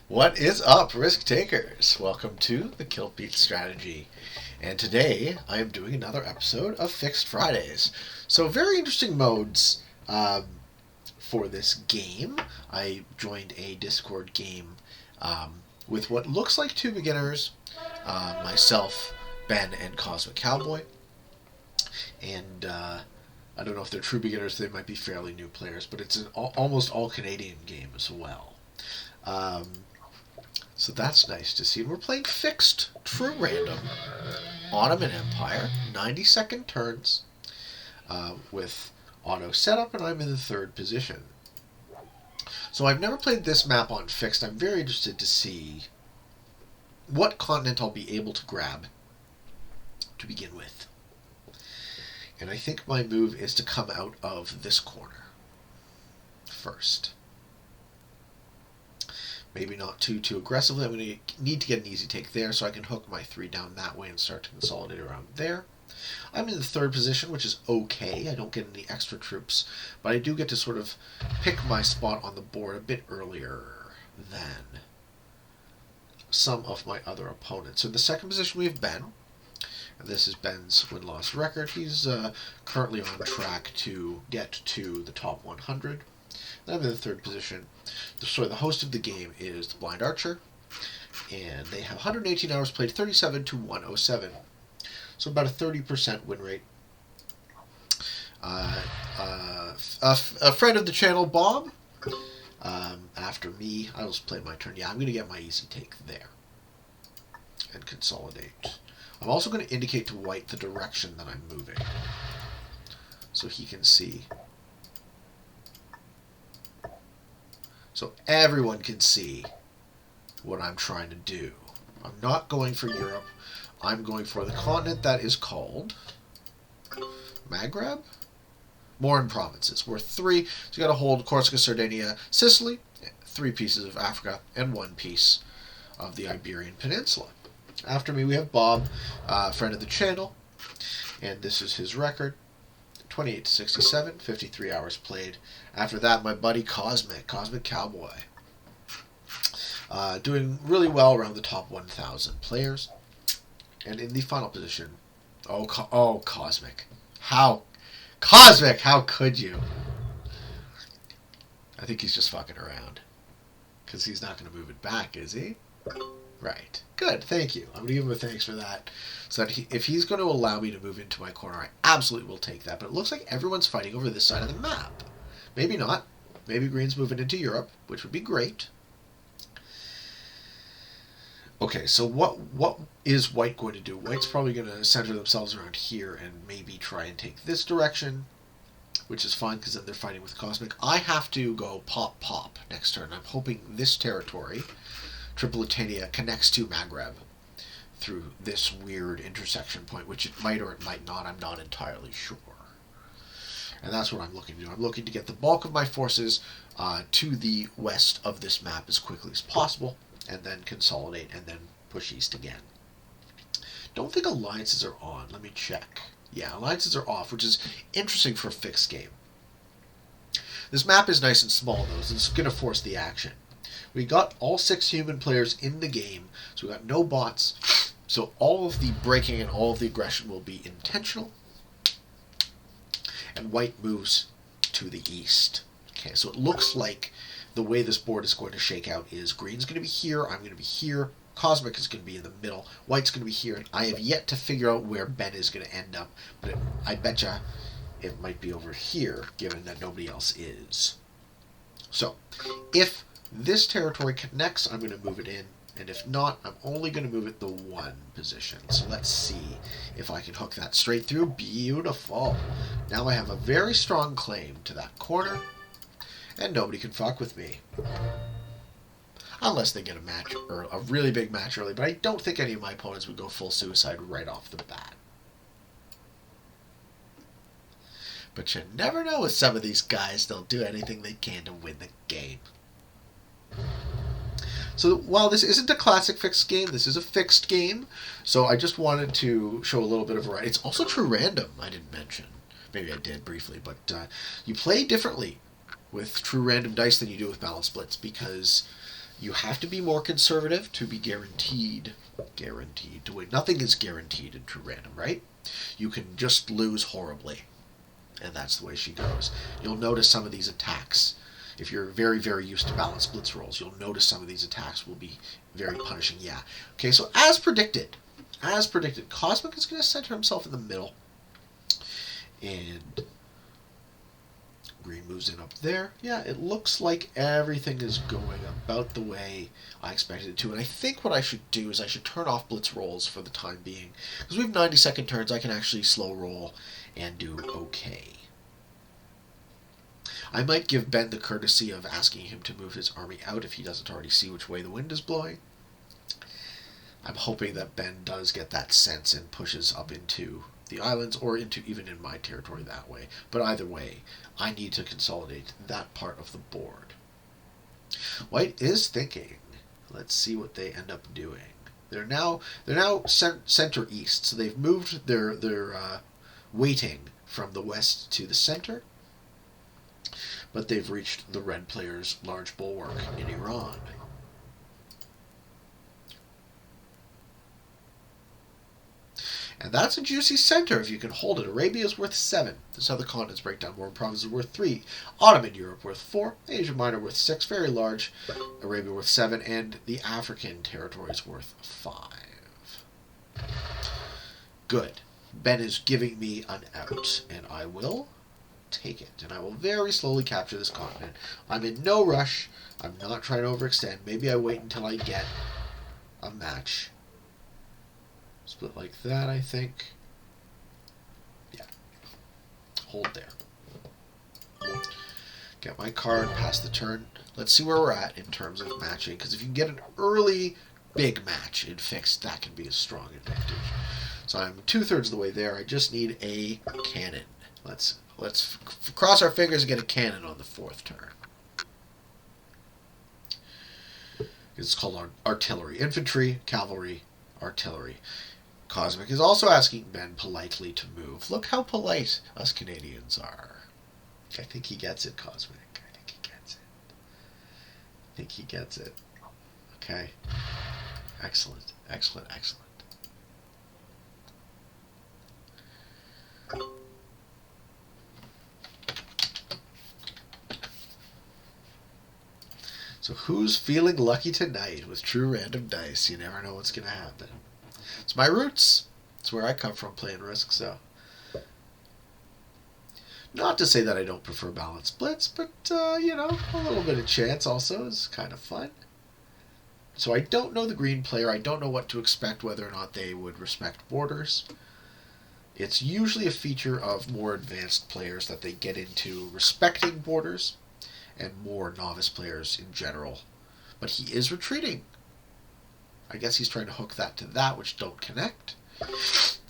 What is up, risk takers? Welcome to the Kill Beat Strategy. And today I am doing another episode of Fixed Fridays. So, very interesting modes for this game. I joined a Discord game with what looks like two beginners, myself, Ben, and Cosmic Cowboy. And I don't know if they're true beginners, they might be fairly new players, but it's an almost all Canadian game as well. So that's nice to see. And we're playing fixed, true random, Ottoman Empire, 90-second turns with auto setup, and I'm in the third position. So I've never played this map on fixed. I'm very interested to see what continent I'll be able to grab to begin with. And I think my move is to come out of this corner first. Maybe not too aggressively. I'm going to need to get an easy take there so I can hook my 3 down that way and start to consolidate around there. I'm in the third position, which is okay. I don't get any extra troops, but I do get to sort of pick my spot on the board a bit earlier than some of my other opponents. So in the second position we have Ben, and this is Ben's win-loss record. He's currently on track to get to the top 100. I'm in the third position. The host of the game is the Blind Archer, and they have 118 hours played, 37 to 107. So about a 30% win rate. A friend of the channel, Bob, after me, I will play my turn. Yeah, I'm going to get my easy take there and consolidate. I'm also going to indicate to White the direction that I'm moving so he can see. So everyone can see what I'm trying to do. I'm not going for Europe. I'm going for the continent that is called Maghreb? Morin provinces. We're 3. So you got to hold Corsica, Sardinia, Sicily, 3 pieces of Africa, and 1 piece of the Iberian Peninsula. After me we have Bob, friend of the channel, and this is his record. 28 to 67, 53 hours played. After that, my buddy Cosmic Cowboy, doing really well around the top 1,000 players. And in the final position, Cosmic. Cosmic, how could you? I think he's just fucking around. Because he's not going to move it back, is he? Right. Good, thank you. I'm going to give him a thanks for that. So that if he's going to allow me to move into my corner, I absolutely will take that. But it looks like everyone's fighting over this side of the map. Maybe not. Maybe Green's moving into Europe, which would be great. Okay, so what is White going to do? White's probably going to center themselves around here and maybe try and take this direction, which is fine because then they're fighting with Cosmic. I have to go pop next turn. I'm hoping this territory, Tripolitania, connects to Maghreb through this weird intersection point, which it might or it might not. I'm not entirely sure. And that's what I'm looking to do. I'm looking to get the bulk of my forces to the west of this map as quickly as possible, and then consolidate, and then push east again. Don't think alliances are on. Let me check. Yeah, alliances are off, which is interesting for a fixed game. This map is nice and small, though, so it's going to force the action. We got all 6 human players in the game, so we got no bots. So all of the breaking and all of the aggression will be intentional. And White moves to the east. Okay, so it looks like the way this board is going to shake out is Green's going to be here, I'm going to be here, Cosmic is going to be in the middle, White's going to be here, and I have yet to figure out where Ben is going to end up, but I betcha it might be over here, given that nobody else is. So, if this territory connects, I'm going to move it in, and if not, I'm only going to move it the 1 position. So let's see if I can hook that straight through. Beautiful. Now I have a very strong claim to that corner, and nobody can fuck with me. Unless they get a match, or a really big match early, but I don't think any of my opponents would go full suicide right off the bat. But you never know with some of these guys, they'll do anything they can to win the game. So while this isn't a classic fixed game, this is a fixed game. So I just wanted to show a little bit of variety. It's also true random, I didn't mention. Maybe I did briefly, but you play differently with true random dice than you do with balanced splits because You have to be more conservative to be guaranteed to win. Nothing is guaranteed in true random, right? You can just lose horribly, and that's the way she goes. You'll notice some of these attacks. If you're very, very used to balanced blitz rolls, you'll notice some of these attacks will be very punishing. Yeah. Okay, so as predicted, Cosmic is going to center himself in the middle, and green moves in up there. Yeah, it looks like everything is going about the way I expected it to. And I think what I should do is I should turn off blitz rolls for the time being. Because we have 90-second turns, I can actually slow roll and do okay. I might give Ben the courtesy of asking him to move his army out if he doesn't already see which way the wind is blowing. I'm hoping that Ben does get that sense and pushes up into the islands or into even in my territory that way. But either way, I need to consolidate that part of the board. White is thinking. Let's see what they end up doing. They're now center east, so they've moved their weighting from the west to the center. But they've reached the red player's large bulwark in Iran. And that's a juicy center if you can hold it. Arabia is worth 7. This other continents break down. More provinces are worth 3. Ottoman Europe worth 4. Asia Minor worth 6. Very large. Arabia worth 7. And the African territories worth 5. Good. Ben is giving me an out. And I will take it. And I will very slowly capture this continent. I'm in no rush. I'm not trying to overextend. Maybe I wait until I get a match. Split like that, I think. Yeah. Hold there. Get my card, pass the turn. Let's see where we're at in terms of matching. Because if you can get an early big match in fixed, that can be a strong advantage. So I'm 2/3 of the way there. I just need a cannon. Let's cross our fingers and get a cannon on the 4th turn. It's called artillery. Infantry, cavalry, artillery. Cosmic is also asking Ben politely to move. Look how polite us Canadians are. I think he gets it, Cosmic. I think he gets it. Okay. Excellent. So who's feeling lucky tonight with true random dice? You never know what's going to happen. It's my roots. It's where I come from playing Risk, so. Not to say that I don't prefer balanced splits, but, a little bit of chance also is kind of fun. So I don't know the green player. I don't know what to expect, whether or not they would respect borders. It's usually a feature of more advanced players that they get into respecting borders, and more novice players in general. But he is retreating. I guess he's trying to hook that to that, which don't connect.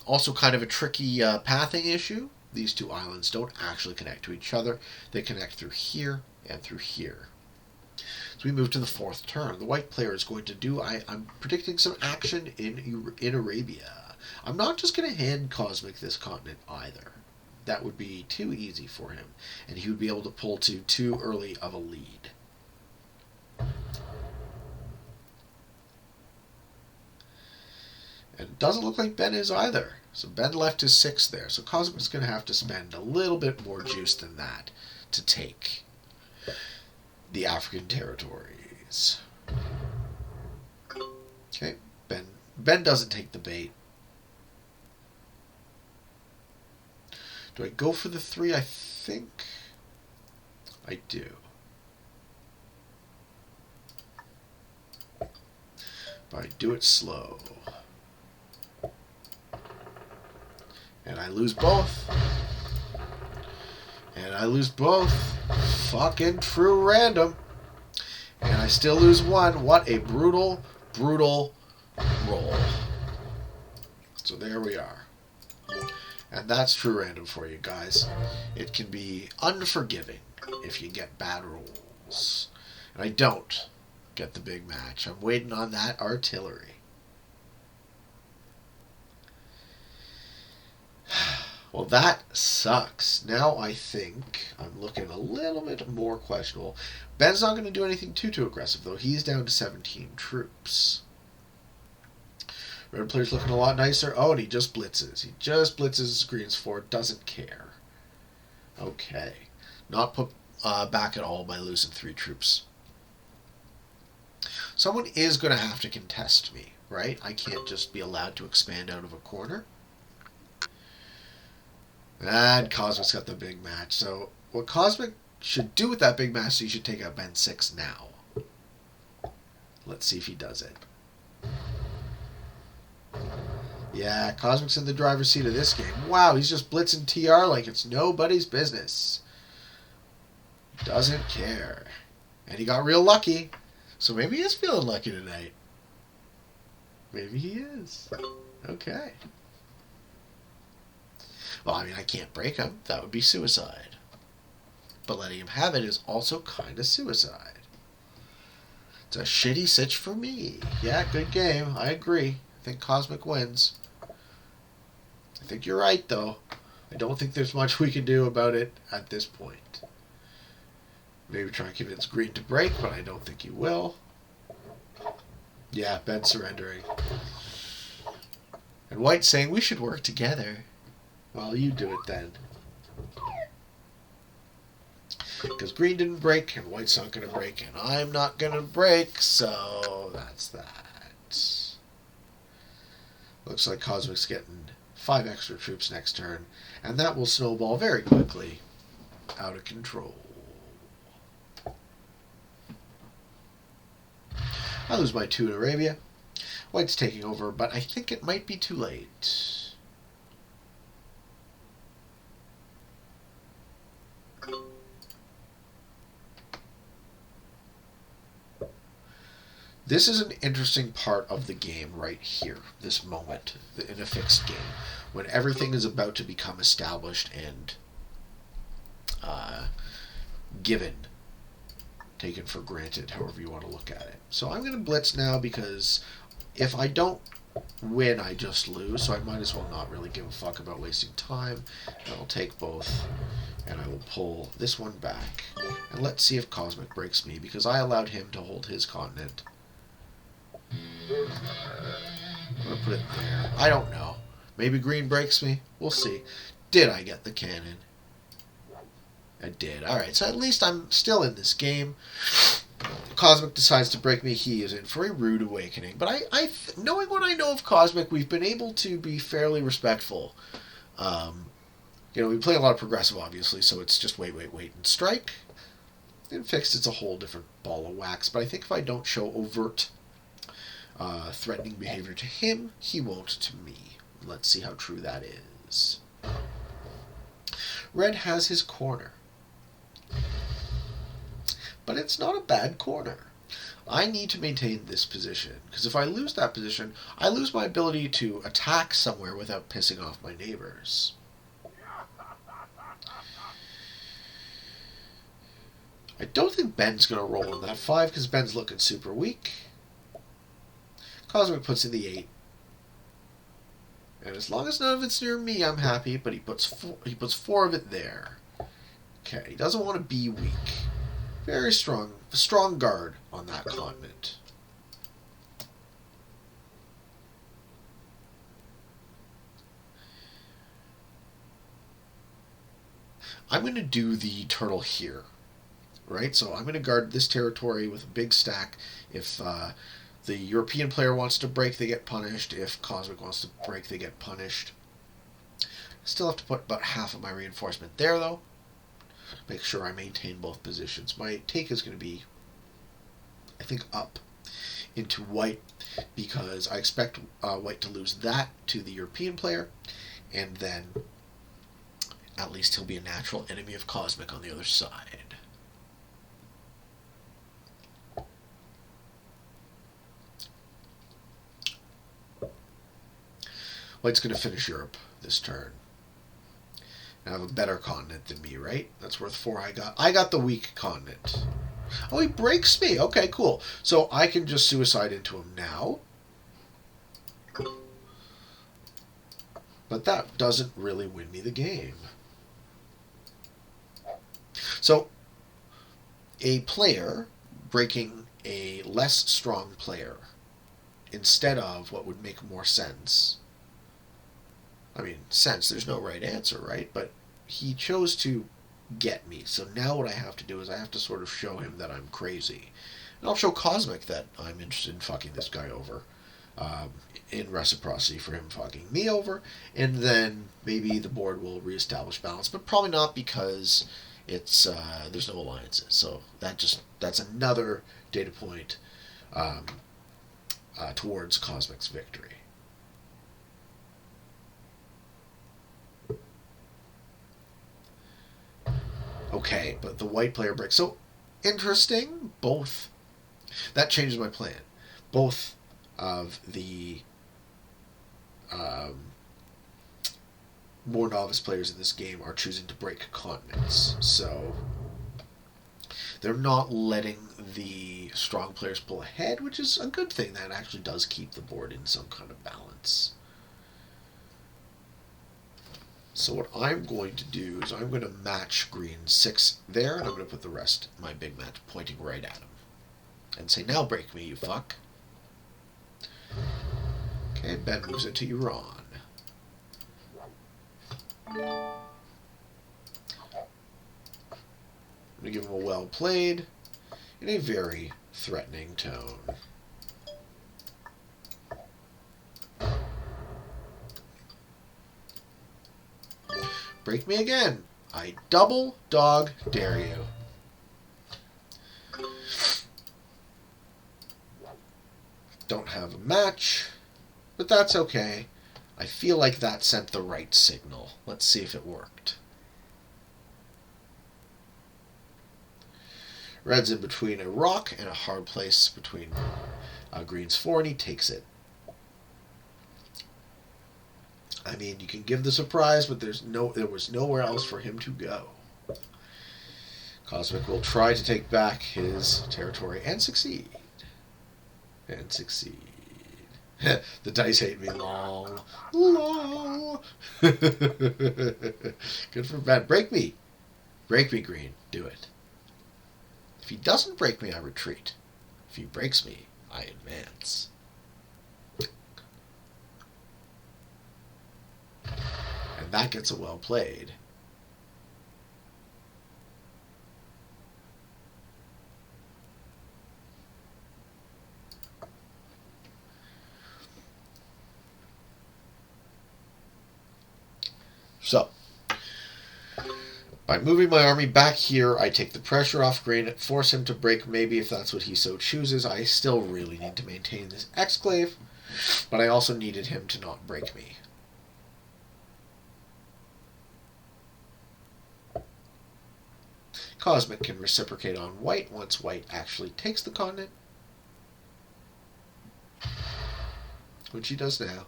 Also kind of a tricky pathing issue. These two islands don't actually connect to each other. They connect through here and through here. So we move to the 4th turn. The white player is going to do, I'm predicting some action in Arabia. I'm not just going to hand Cosmic this continent either. That would be too easy for him. And he would be able to pull to too early of a lead. And it doesn't look like Ben is either. So Ben left his 6 there. So Cosmic's going to have to spend a little bit more juice than that to take the African territories. Okay, Ben doesn't take the bait. Do I go for the 3? I think I do. But I do it slow. And I lose both. And I lose both. Fucking true random. And I still lose 1. What a brutal, brutal roll. So there we are. And that's true random for you guys. It can be unforgiving if you get bad rolls. And I don't get the big match. I'm waiting on that artillery. Well, that sucks. Now I think I'm looking a little bit more questionable. Ben's not going to do anything too aggressive, though. He's down to 17 troops. Red player's looking a lot nicer. Oh, and he just blitzes. He just blitzes Green's fort. Doesn't care. Okay. Not put back at all by losing 3 troops. Someone is going to have to contest me, right? I can't just be allowed to expand out of a corner. And Cosmic's got the big match. So what Cosmic should do with that big match is he should take out Ben 6 now. Let's see if he does it. Yeah, Cosmic's in the driver's seat of this game. Wow, he's just blitzing TR like it's nobody's business. Doesn't care. And he got real lucky. So maybe he is feeling lucky tonight. Maybe he is. Okay. Well, I mean, I can't break him. That would be suicide. But letting him have it is also kind of suicide. It's a shitty sitch for me. Yeah, good game. I agree. I think Cosmic wins. I think you're right, though. I don't think there's much we can do about it at this point. Maybe try and convince Green to break, but I don't think he will. Yeah, Ben's surrendering. And White's saying we should work together. Well, you do it then. Because Green didn't break, and White's not going to break, and I'm not going to break, so that's that. Looks like Cosmic's getting 5 extra troops next turn, and that will snowball very quickly out of control. I lose my 2 in Arabia. White's taking over, but I think it might be too late. This is an interesting part of the game right here, this moment, in a fixed game, when everything is about to become established and given, taken for granted, however you want to look at it. So I'm going to blitz now because if I don't win, I just lose, so I might as well not really give a fuck about wasting time. And I'll take both, and I will pull this one back. And let's see if Cosmic breaks me, because I allowed him to hold his continent. I'm going to put it there. I don't know. Maybe Green breaks me. We'll see. Did I get the cannon? I did. Alright, so at least I'm still in this game. Cosmic decides to break me. He is in for a rude awakening. But knowing what I know of Cosmic, we've been able to be fairly respectful. We play a lot of progressive, obviously, so it's just wait, and strike. In fixed, it's a whole different ball of wax. But I think if I don't show overt threatening behavior to him, he won't to me. Let's see how true that is. Red has his corner. But it's not a bad corner. I need to maintain this position, because if I lose that position, I lose my ability to attack somewhere without pissing off my neighbors. I don't think Ben's going to roll in that 5, because Ben's looking super weak. Cosmic puts in the 8. And as long as none of it's near me, I'm happy, but he puts 4 of it there. Okay, he doesn't want to be weak. Very strong guard on that continent. I'm going to do the turtle here, right? So I'm going to guard this territory with a big stack. If the European player wants to break, they get punished. If Cosmic wants to break, they get punished. Still have to put about half of my reinforcement there, though. Make sure I maintain both positions. My take is going to be, I think, up into White, because I expect White to lose that to the European player, and then at least he'll be a natural enemy of Cosmic on the other side. White's going to finish Europe this turn. I have a better continent than me, right? That's worth 4 I got the weak continent. Oh, he breaks me. Okay, cool. So I can just suicide into him now. But that doesn't really win me the game. So, a player breaking a less strong player instead of what would make more sense. I mean, sense, there's no right answer, right? But he chose to get me. So now what I have to do is I have to sort of show him that I'm crazy. And I'll show Cosmic that I'm interested in fucking this guy over. In reciprocity for him fucking me over. And then maybe the board will reestablish balance. But probably not, because it's there's no alliances. So that's another data point towards Cosmic's victory. Okay, but the white player breaks. So, interesting. Both. That changes my plan. Both of the more novice players in this game are choosing to break continents. So, they're not letting the strong players pull ahead, which is a good thing. That actually does keep the board in some kind of balance. So what I'm going to do is I'm going to match green 6 there, and I'm going to put the rest, my big match, pointing right at him. And say, now break me, you fuck. Okay, Ben moves into Iran. I'm going to give him a well played in a very threatening tone. Break me again. I double dog dare you. Don't have a match, but that's okay. I feel like that sent the right signal. Let's see if it worked. Red's in between a rock and a hard place between green's 4, and he takes it. I mean, you can give the surprise, but there was nowhere else for him to go. Cosmic will try to take back his territory and succeed. And succeed. The dice hate me. Lol. Lol. Good for Ben. Break me. Break me, green. Do it. If he doesn't break me, I retreat. If he breaks me, I advance. And that gets a well played. So, by moving my army back here, I take the pressure off green, force him to break maybe if that's what he so chooses. I still really need to maintain this exclave, but I also needed him to not break me. Cosmic can reciprocate on white once white actually takes the continent, which he does now.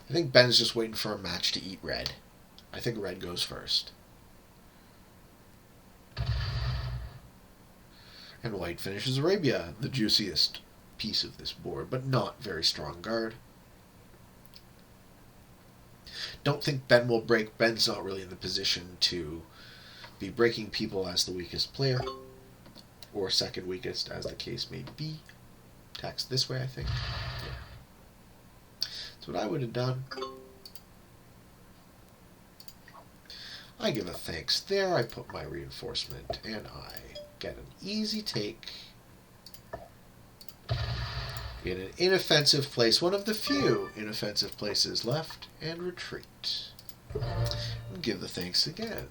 I think Ben's just waiting for a match to eat red. I think red goes first. And white finishes Arabia, the juiciest piece of this board, but not very strong guard. Don't think Ben will break. Ben's not really in the position to be breaking people as the weakest player, or second weakest, as the case may be. Tax this way, I think. Yeah. That's what I would have done. I give a thanks there. I put my reinforcement, and I get an easy take in an inoffensive place, one of the few inoffensive places left, and retreat. And give the thanks again.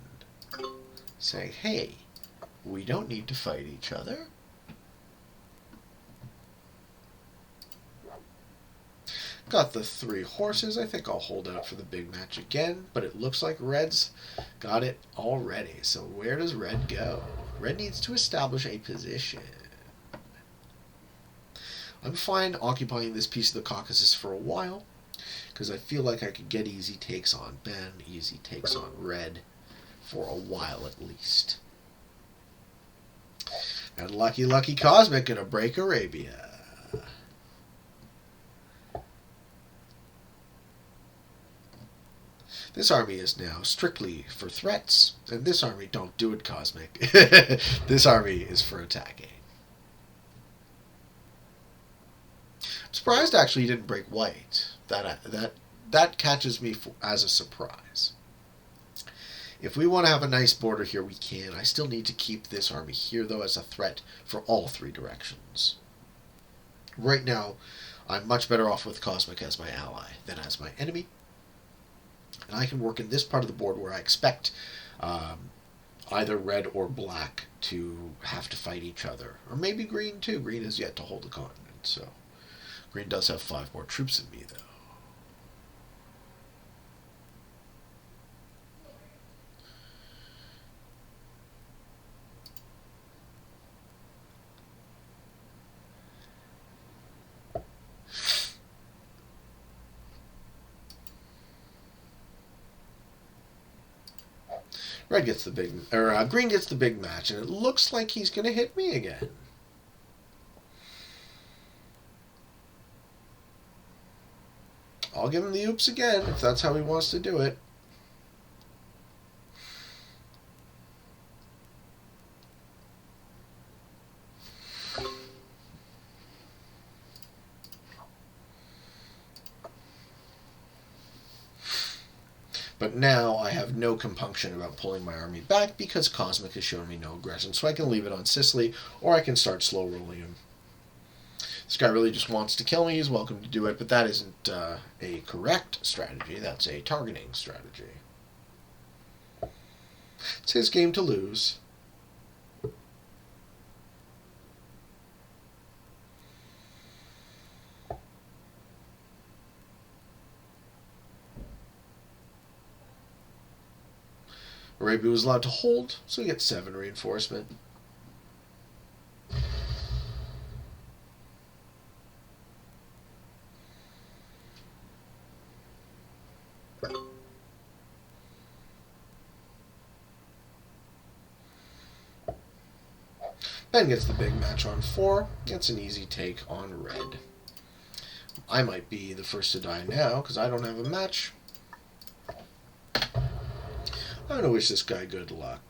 Say, hey, we don't need to fight each other. Got the 3 horses. I think I'll hold out for the big match again, but it looks like Red's got it already. So where does Red go? Red needs to establish a position. I'm fine occupying this piece of the Caucasus for a while, because I feel like I could get easy takes on Ben, easy takes on Red, for a while at least. And lucky Cosmic gonna break Arabia. This army is now strictly for threats, and this army, don't do it, Cosmic. This army is for attacking. I'm surprised actually he didn't break white. That catches me as a surprise. If we want to have a nice border here, we can. I still need to keep this army here, though, as a threat for all three directions. Right now, I'm much better off with Cosmic as my ally than as my enemy. And I can work in this part of the board where I expect either red or black to have to fight each other. Or maybe green, too. Green has yet to hold a continent, so... Green does have 5 more troops than me, though. Red gets the big, or green gets the big match, and it looks like he's going to hit me again. I'll give him the oops again, if that's how he wants to do it. But now I have no compunction about pulling my army back because Cosmic has shown me no aggression, so I can leave it on Sicily, or I can start slow rolling him. This guy really just wants to kill me. He's welcome to do it, but that isn't a correct strategy. That's a targeting strategy. It's his game to lose. Arabia was allowed to hold, so he gets 7 reinforcement. Ben gets the big match on 4. It's an easy take on red. I might be the first to die now, because I don't have a match. I'm going to wish this guy good luck.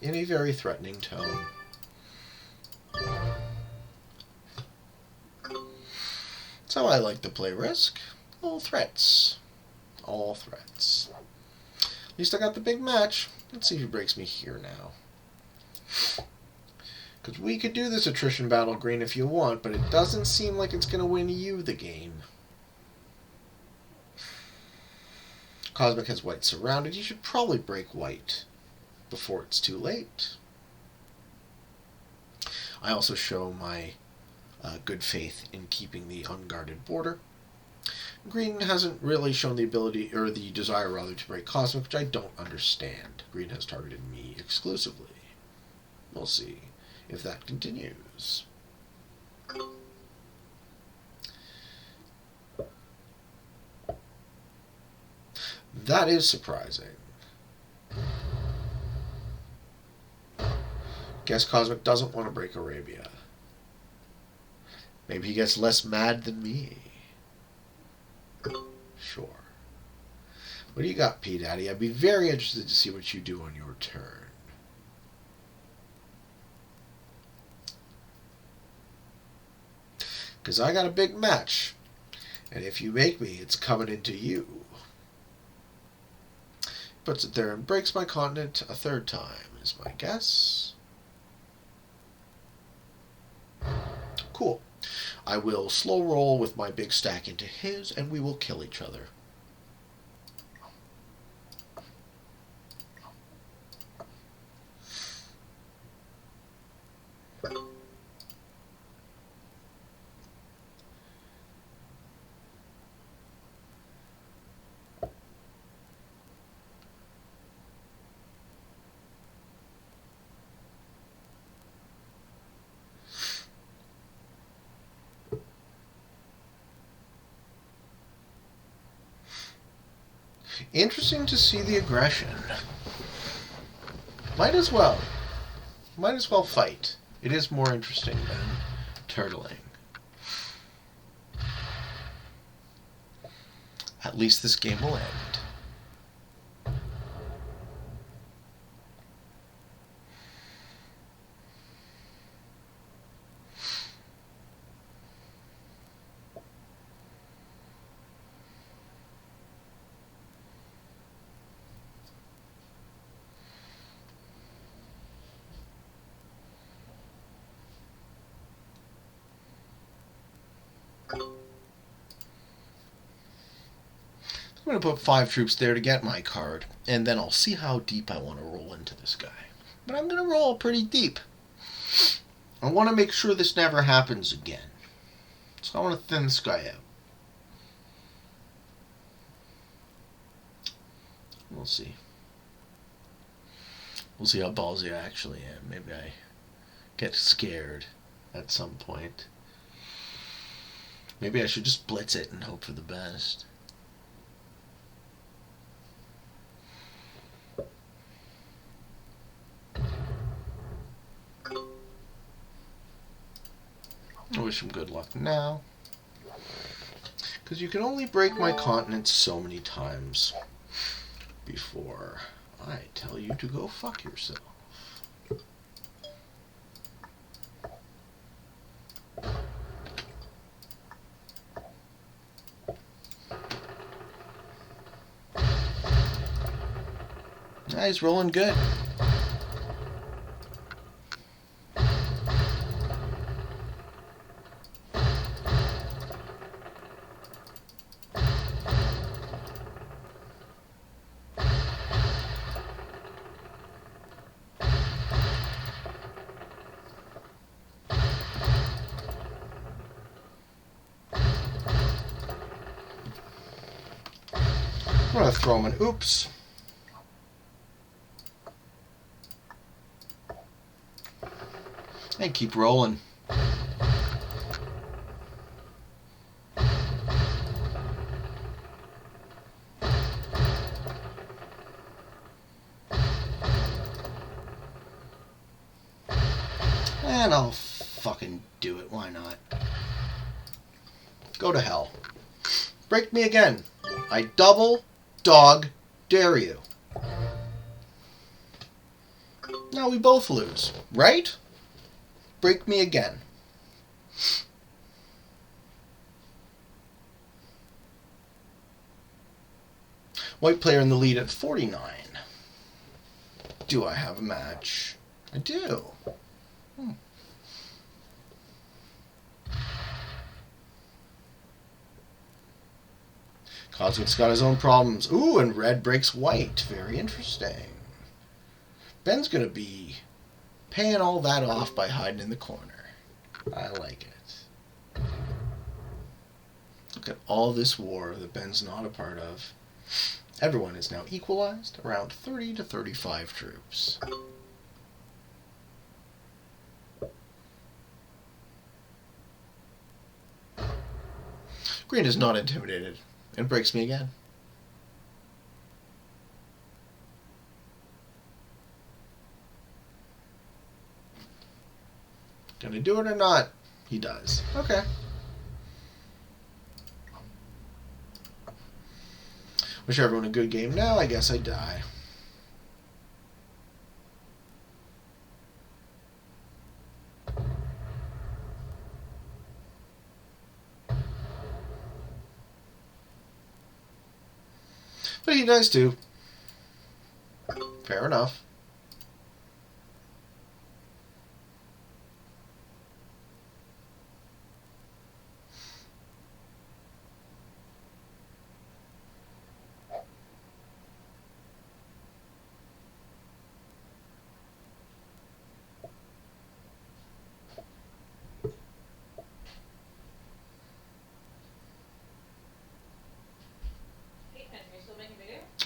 In a very threatening tone. That's how I like to play Risk. All threats. All threats. At least I got the big match. Let's see who breaks me here now. Because we could do this attrition battle, green, if you want, but it doesn't seem like it's going to win you the game. Cosmic has white surrounded. You should probably break white before it's too late. I also show my good faith in keeping the unguarded border. Green hasn't really shown the ability, or the desire rather, to break Cosmic, which I don't understand. Green has targeted me exclusively. We'll see if that continues. That is surprising. Guess Cosmic doesn't want to break Arabia. Maybe he gets less mad than me. Sure. What do you got, P Daddy? I'd be very interested to see what you do on your turn. Because I got a big match. And if you make me, it's coming into you. Puts it there and breaks my continent a 3rd time, is my guess. Cool. I will slow roll with my big stack into his, and we will kill each other. Interesting to see the aggression. Might as well. Might as well fight. It is more interesting than turtling. At least this game will end. I'm going to put 5 troops there to get my card, and then I'll see how deep I want to roll into this guy. But I'm going to roll pretty deep. I want to make sure this never happens again. So I want to thin this guy out. We'll see. We'll see how ballsy I actually am. Maybe I get scared at some point. Maybe I should just blitz it and hope for the best. I wish him good luck now. Because you can only break my continent so many times before I tell you to go fuck yourself. Yeah, he's rolling good. I'm going to throw him an oops. And keep rolling. And I'll fucking do it. Why not? Go to hell. Break me again. I double dog dare you. Now we both lose, right? Break me again. White player in the lead at 49. Do I have a match? I do. Cosmic got his own problems. Ooh, and red breaks white. Very interesting. Ben's going to be paying all that off by hiding in the corner. I like it. Look at all this war that Ben's not a part of. Everyone is now equalized, around 30 to 35 troops. Green is not intimidated and breaks me again. Gonna do it or not? He does. Okay. Wish everyone a good game. Now I guess I die. But he dies too. Fair enough.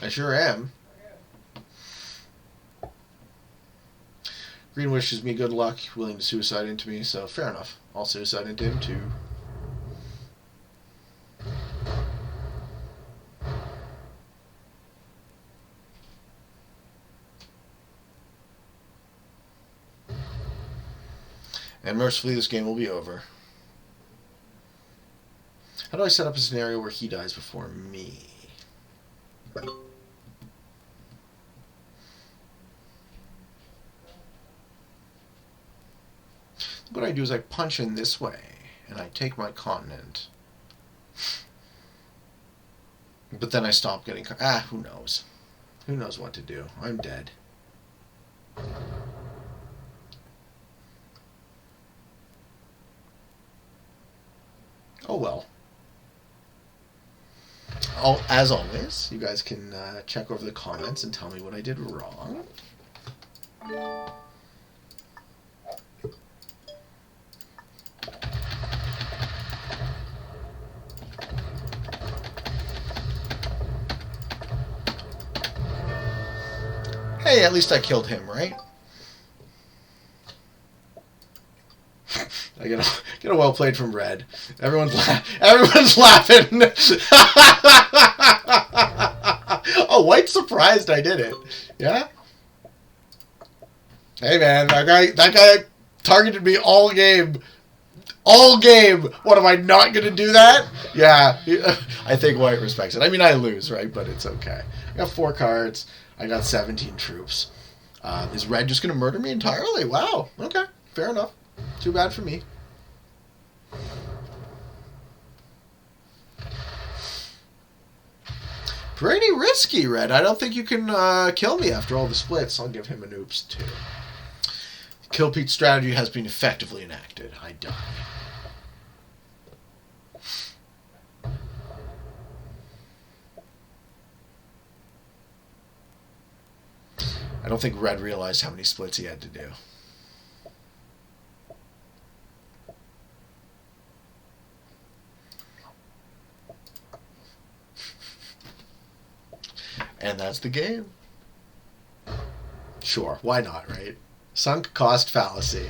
I sure am. Green wishes me good luck, willing to suicide into me, so fair enough. I'll suicide into him too. And mercifully this game will be over. How do I set up a scenario where he dies before me? What I do is I punch in this way, and I take my continent. But then I stop getting... who knows? Who knows what to do? I'm dead. Oh well. Oh, as always, you guys can check over the comments and tell me what I did wrong. Hey, at least I killed him, right? I get a well played from red. Everyone's laughing. Oh, white's surprised I did it. Yeah. Hey man, that guy targeted me all game. All game. What, am I not gonna do that? Yeah. I think white respects it. I mean, I lose, right? But it's okay. I got 4 cards. I got 17 troops. Is red just gonna murder me entirely? Wow. Okay. Fair enough. Too bad for me. Pretty risky, red. I don't think you can kill me after all the splits. I'll give him an oops, too. Kill Pete strategy has been effectively enacted. I die. I don't think red realized how many splits he had to do. And that's the game. Sure, why not, right? Sunk cost fallacy.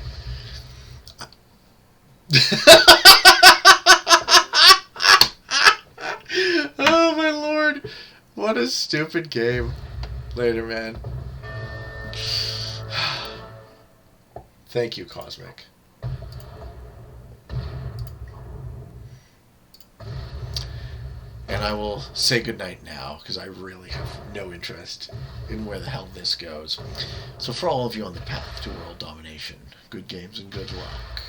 Oh my lord. What a stupid game. Later, man. Thank you, Cosmic. And I will say goodnight now, because I really have no interest in where the hell this goes. So for all of you on the path to world domination, good games and good luck.